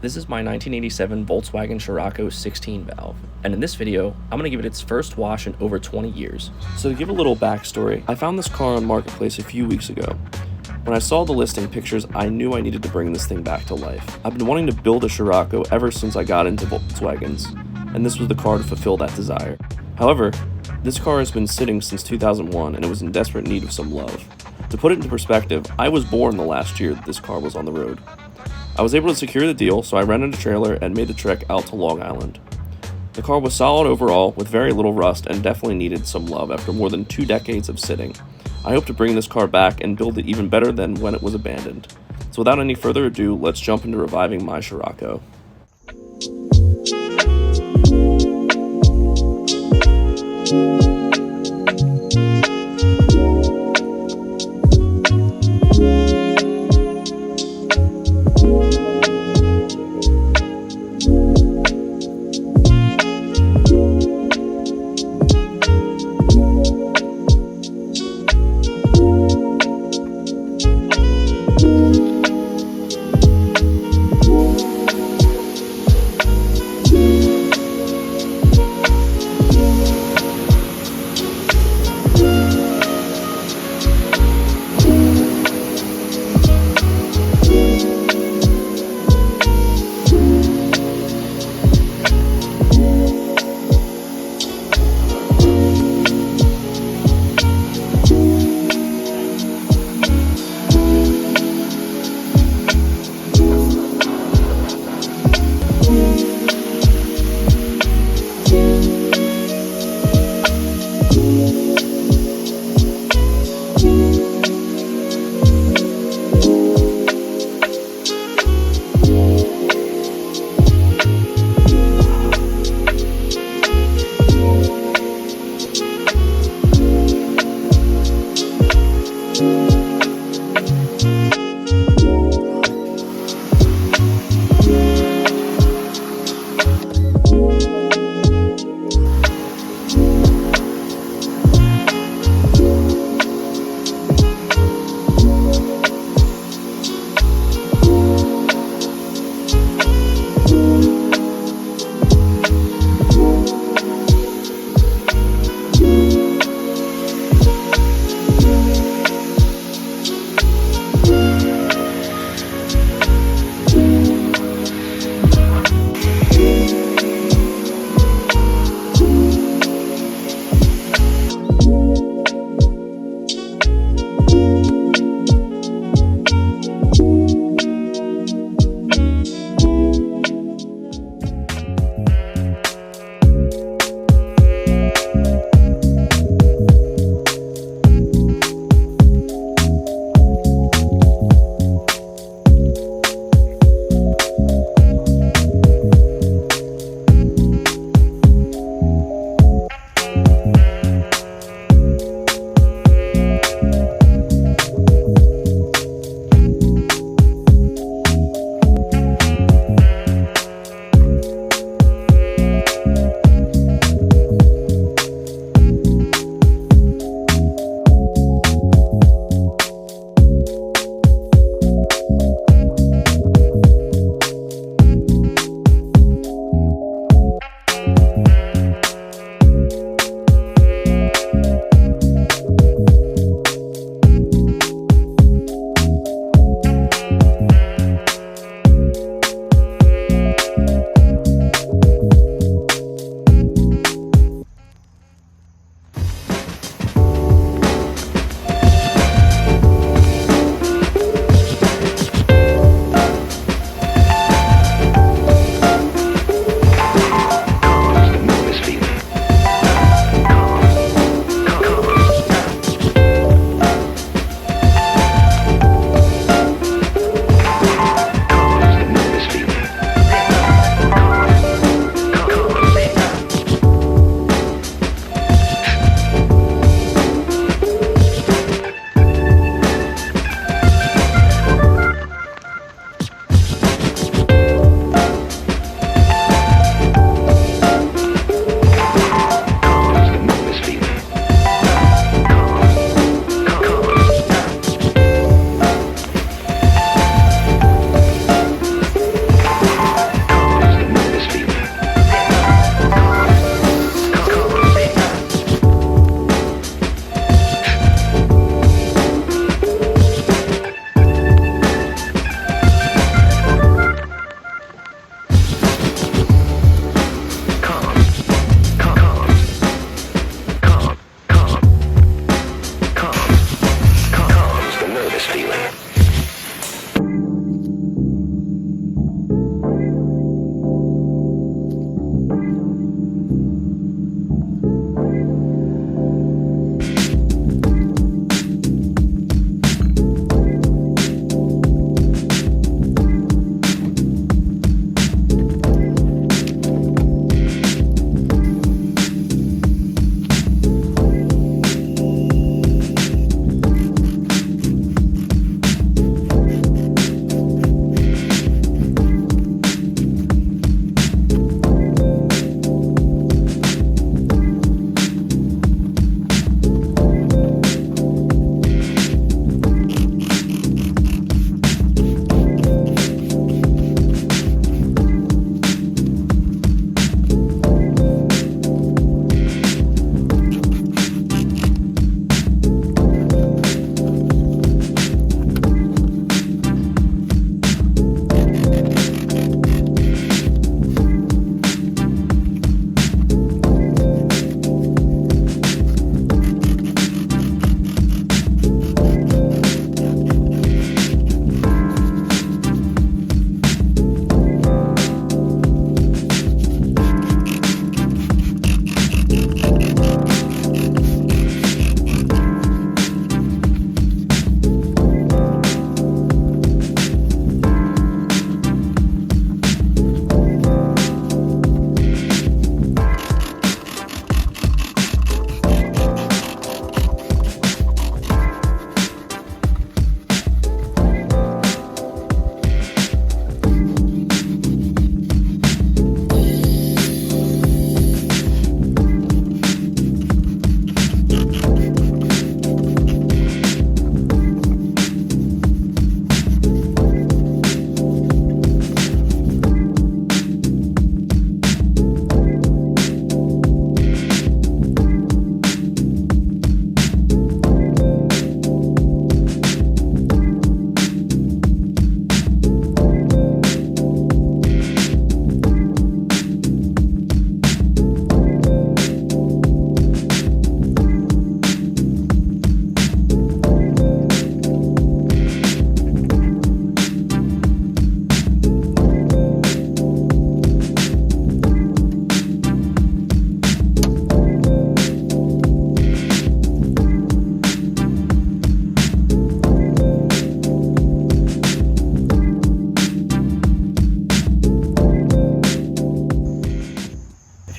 This is my 1987 Volkswagen Scirocco 16 valve, and in this video, I'm going to give it its first wash in over 20 years. So to give a little backstory, I found this car on Marketplace a few weeks ago. When I saw the listing pictures, I knew I needed to bring this thing back to life. I've been wanting to build a Scirocco ever since I got into Volkswagens, and this was the car to fulfill that desire. However, this car has been sitting since 2001 and it was in desperate need of some love. To put it into perspective, I was born the last year that this car was on the road. I was able to secure the deal, so I rented a trailer and made the trek out to Long Island. The car was solid overall, with very little rust, and definitely needed some love after more than 2 decades of sitting. I hope to bring this car back and build it even better than when it was abandoned. So without any further ado, let's jump into reviving my Scirocco.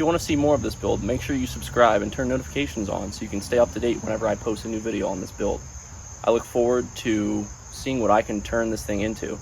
you want to see more of this build, make sure you subscribe and turn notifications on so you can stay up to date whenever I post a new video on this build. I look forward to seeing what I can turn this thing into.